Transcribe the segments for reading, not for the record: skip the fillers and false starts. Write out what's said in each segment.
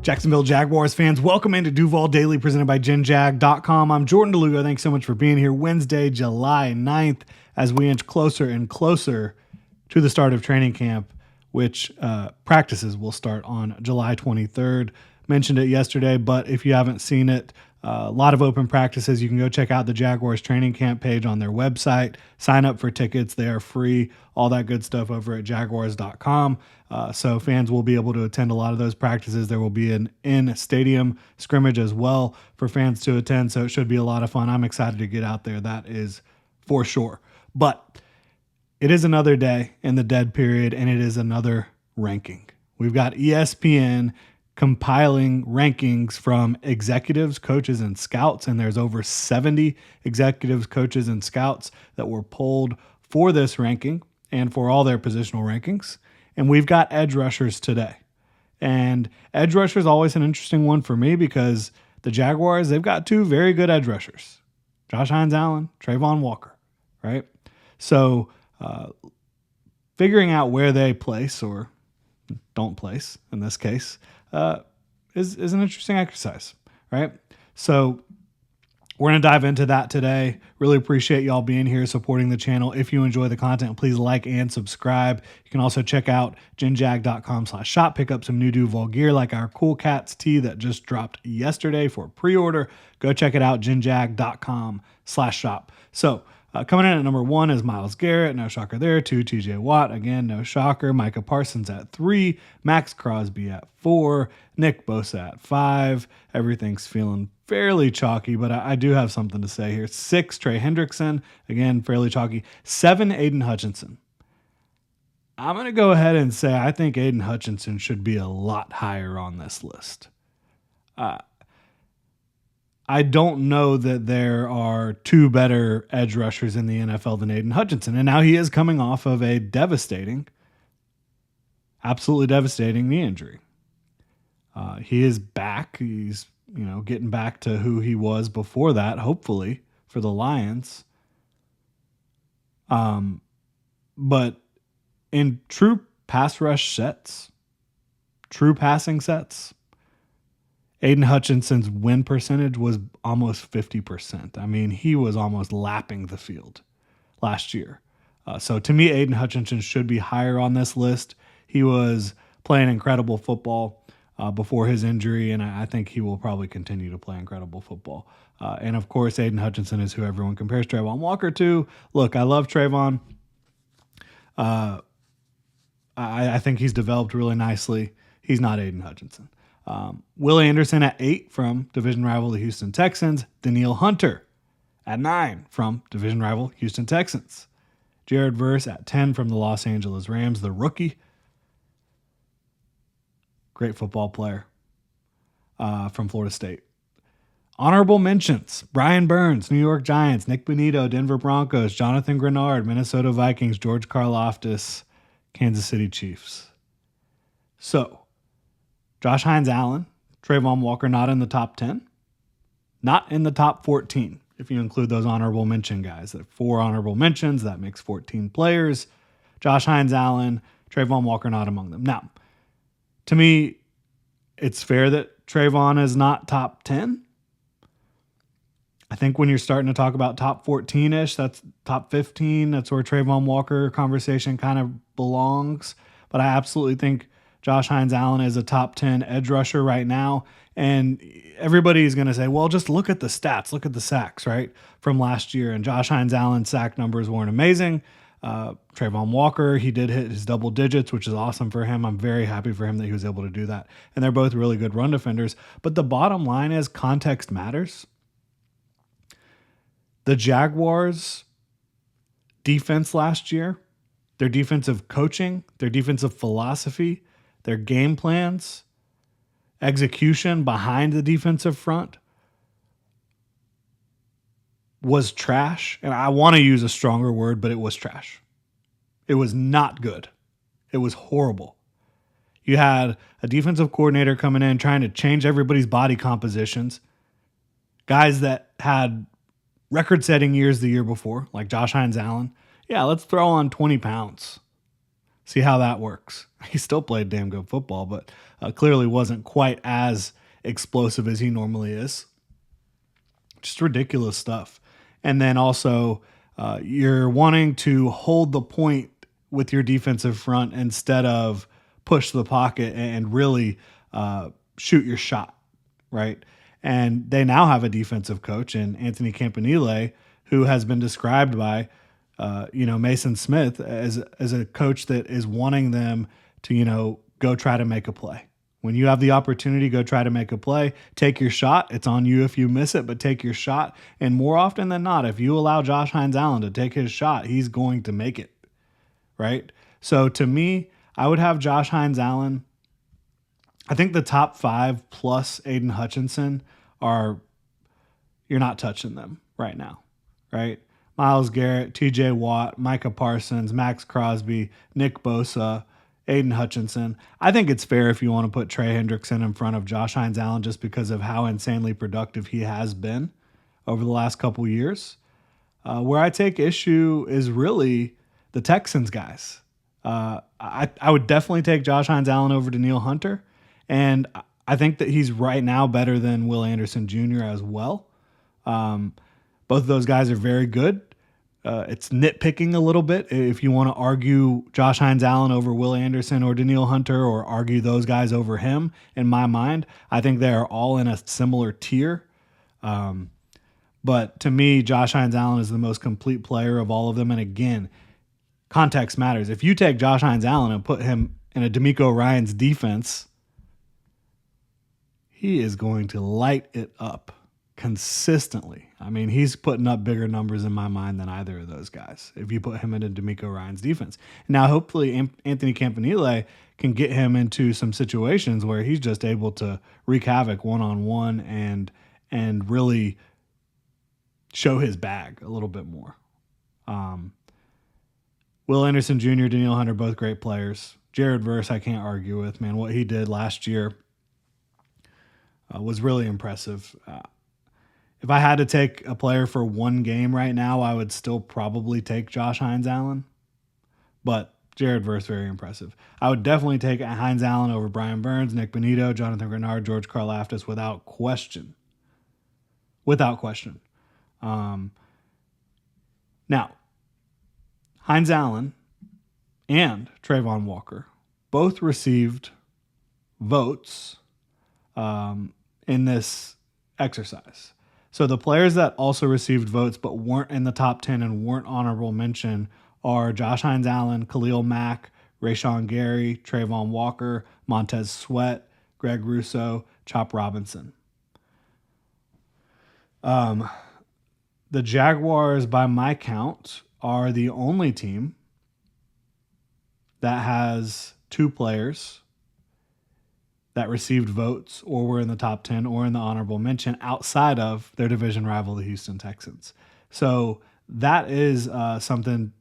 Jacksonville Jaguars fans, welcome into Duval Daily presented by GenJag.com. I'm Jordan DeLugo. Thanks so much for being here Wednesday, July 9th, as we inch closer and closer to the start of training camp, which practices will start on July 23rd. Mentioned it yesterday, but if you haven't seen it, a lot of open practices. You can go check out the Jaguars training camp page on their website. Sign up for tickets. They are free. All that good stuff over at Jaguars.com. So fans will be able to attend a lot of those practices. There will be an in-stadium scrimmage as well for fans to attend. So it should be a lot of fun. I'm excited to get out there. That is for sure. But it is another day in the dead period, and it is another ranking. We've got ESPN compiling rankings from executives, coaches, and scouts, and there's over 70 executives, coaches, and scouts that were polled for this ranking and for all their positional rankings. And we've got edge rushers today. And edge rusher is always an interesting one for me because the Jaguars, they've got two very good edge rushers, Josh Hines-Allen, Trayvon Walker, right? So figuring out where they place or don't place in this case is an interesting exercise, right? So we're going to dive into that today. Really appreciate y'all being here, supporting the channel. If you enjoy the content, please like and subscribe. You can also check out genjag.com/shop, pick up some new Duval gear like our Cool Cats tee that just dropped yesterday for pre-order. Go check it out, genjag.com/shop. So coming in at number 1 is Myles Garrett. No shocker there. 2, TJ Watt. Again, no shocker. Micah Parsons at 3. Max Crosby at 4. Nick Bosa at 5. Everything's feeling fairly chalky, but I do have something to say here. 6, Trey Hendrickson. Again, fairly chalky. 7, Aiden Hutchinson. I'm going to go ahead and say I think Aiden Hutchinson should be a lot higher on this list. I don't know that there are two better edge rushers in the NFL than Aiden Hutchinson. And now he is coming off of a absolutely devastating knee injury. He is back. He's, getting back to who he was before that, hopefully, for the Lions. But in true pass rush sets, true passing sets, Aiden Hutchinson's win percentage was almost 50%. I mean, he was almost lapping the field last year. So to me, Aiden Hutchinson should be higher on this list. He was playing incredible football before his injury, and I think he will probably continue to play incredible football. And of course, Aiden Hutchinson is who everyone compares Trayvon Walker to. Look, I love Trayvon. I think he's developed really nicely. He's not Aiden Hutchinson. Will Anderson at 8 from division rival the Houston Texans. Danielle Hunter at 9 from division rival Houston Texans. Jared Verse at 10 from the Los Angeles Rams, the rookie. Great football player from Florida State. Honorable mentions: Brian Burns, New York Giants. Nick Bonito, Denver Broncos. Jonathan Grenard, Minnesota Vikings. George Karlaftis, Kansas City Chiefs. So, Josh Hines-Allen, Trayvon Walker not in the top 10, not in the top 14, if you include those honorable mention guys. There are 4 honorable mentions. That makes 14 players. Josh Hines-Allen, Trayvon Walker not among them. Now, to me, it's fair that Trayvon is not top 10. I think when you're starting to talk about top 14-ish, that's top 15, that's where Trayvon Walker conversation kind of belongs. But I absolutely think Josh Hines-Allen is a top 10 edge rusher right now. And everybody's going to say, well, just look at the stats. Look at the sacks, right, from last year. And Josh Hines-Allen's sack numbers weren't amazing. Trayvon Walker, he did hit his double digits, which is awesome for him. I'm very happy for him that he was able to do that. And they're both really good run defenders. But the bottom line is context matters. The Jaguars' defense last year, their defensive coaching, their defensive philosophy, their game plans, execution behind the defensive front was trash. And I want to use a stronger word, but it was trash. It was not good. It was horrible. You had a defensive coordinator coming in trying to change everybody's body compositions. Guys that had record-setting years the year before, like Josh Hines-Allen. Yeah, let's throw on 20 pounds. See how that works. He still played damn good football, but clearly wasn't quite as explosive as he normally is. Just ridiculous stuff. And then also, you're wanting to hold the point with your defensive front instead of push the pocket and really shoot your shot, right? And they now have a defensive coach in Anthony Campanile, who has been described by Mason Smith as a coach that is wanting them to go try to make a play. When you have the opportunity, go try to make a play. Take your shot. It's on you if you miss it, but take your shot. And more often than not, if you allow Josh Hines-Allen to take his shot, he's going to make it, right? So to me, I would have Josh Hines-Allen. I think the top 5 plus Aiden Hutchinson you're not touching them right now, right? Myles Garrett, TJ Watt, Micah Parsons, Max Crosby, Nick Bosa, Aiden Hutchinson. I think it's fair if you want to put Trey Hendrickson in front of Josh Hines-Allen just because of how insanely productive he has been over the last couple years. Where I take issue is really the Texans guys. I would definitely take Josh Hines-Allen over Danielle Hunter, and I think that he's right now better than Will Anderson Jr. as well. Both of those guys are very good. It's nitpicking a little bit if you want to argue Josh Hines-Allen over Will Anderson or Danielle Hunter or argue those guys over him. In my mind, I think they are all in a similar tier. But to me, Josh Hines-Allen is the most complete player of all of them. And again, context matters. If you take Josh Hines-Allen and put him in a DeMeco Ryans defense, he is going to light it up consistently. I mean, he's putting up bigger numbers in my mind than either of those guys if you put him in a DeMeco Ryans defense. Now, hopefully, Anthony Campanile can get him into some situations where he's just able to wreak havoc one-on-one and really show his bag a little bit more. Will Anderson Jr., Danielle Hunter, both great players. Jared Verse, I can't argue with, man. What he did last year was really impressive. If I had to take a player for one game right now, I would still probably take Josh Hines-Allen. But Jared Verse, very impressive. I would definitely take Hines-Allen over Brian Burns, Nick Bonito, Jonathan Grenard, George Karlaftis without question. Without question. Now, Hines-Allen and Trayvon Walker both received votes in this exercise. So the players that also received votes but weren't in the top 10 and weren't honorable mention are Josh Hines-Allen, Khalil Mack, Rashawn Gary, Trayvon Walker, Montez Sweat, Greg Russo, Chop Robinson. The Jaguars, by my count, are the only team that has 2 players that received votes or were in the top 10 or in the honorable mention outside of their division rival, the Houston Texans. So that is something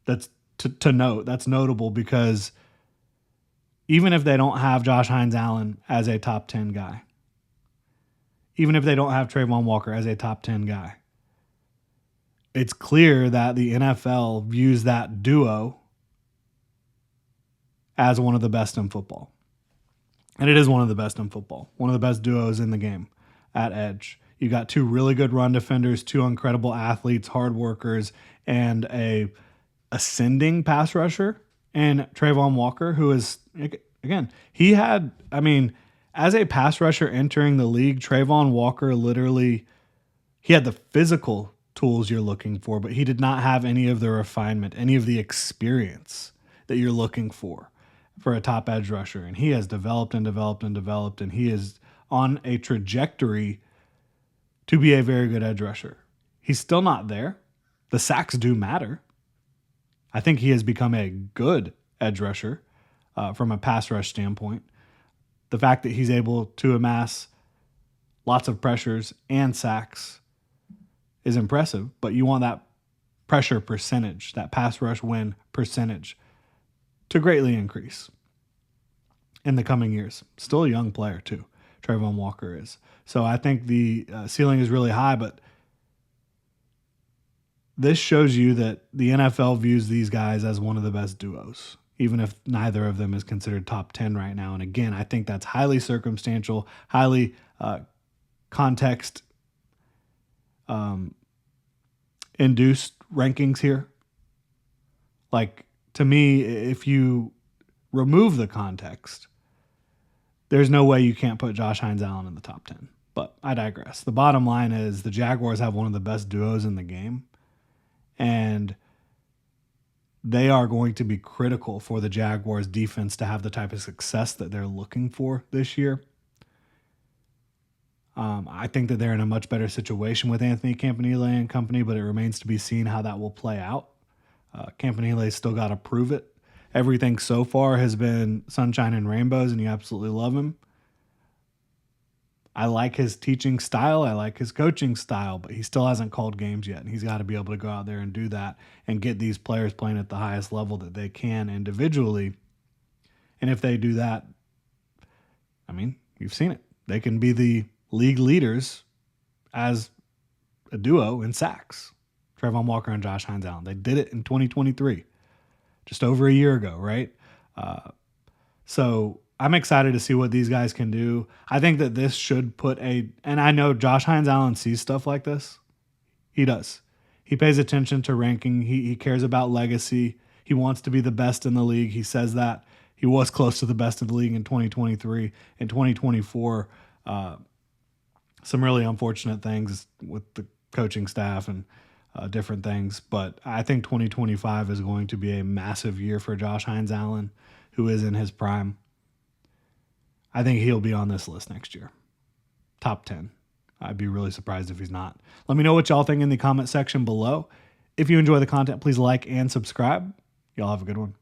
that's to note. That's notable because even if they don't have Josh Hines-Allen as a top 10 guy, even if they don't have Trayvon Walker as a top 10 guy, it's clear that the NFL views that duo as one of the best in football. And it is one of the best in football, one of the best duos in the game at edge. You got 2 really good run defenders, 2 incredible athletes, hard workers, and a ascending pass rusher. And Trayvon Walker, who is, again, as a pass rusher entering the league, Trayvon Walker literally, he had the physical tools you're looking for, but he did not have any of the refinement, any of the experience that you're looking for a top edge rusher. And he has developed and developed and developed, and he is on a trajectory to be a very good edge rusher. He's still not there. The sacks do matter. I think he has become a good edge rusher from a pass rush standpoint. The fact that he's able to amass lots of pressures and sacks is impressive, but you want that pressure percentage, that pass rush win percentage to greatly increase in the coming years. Still a young player too, Trayvon Walker is. So I think the ceiling is really high, but this shows you that the NFL views these guys as one of the best duos even if neither of them is considered top 10 right now. And again, I think that's highly circumstantial, highly context induced rankings here. Like, to me, if you remove the context, there's no way you can't put Josh Hines-Allen in the top 10. But I digress. The bottom line is the Jaguars have one of the best duos in the game, and they are going to be critical for the Jaguars defense to have the type of success that they're looking for this year. I think that they're in a much better situation with Anthony Campanile and company, but it remains to be seen how that will play out. Campanile's still got to prove it. Everything so far has been sunshine and rainbows, and you absolutely love him. I like his teaching style. I like his coaching style, but he still hasn't called games yet, and he's got to be able to go out there and do that and get these players playing at the highest level that they can individually. And if they do that, I mean, you've seen it. They can be the league leaders as a duo in sacks. Trayvon Walker and Josh Hines-Allen. They did it in 2023, just over a year ago, right? So I'm excited to see what these guys can do. I think that this should put and I know Josh Hines-Allen sees stuff like this. He does. He pays attention to ranking. He cares about legacy. He wants to be the best in the league. He says that. He was close to the best in the league in 2023. In 2024, some really unfortunate things with the coaching staff and different things. But I think 2025 is going to be a massive year for Josh Hines-Allen, who is in his prime. I think he'll be on this list next year. Top 10. I'd be really surprised if he's not. Let me know what y'all think in the comment section below. If you enjoy the content, please like and subscribe. Y'all have a good one.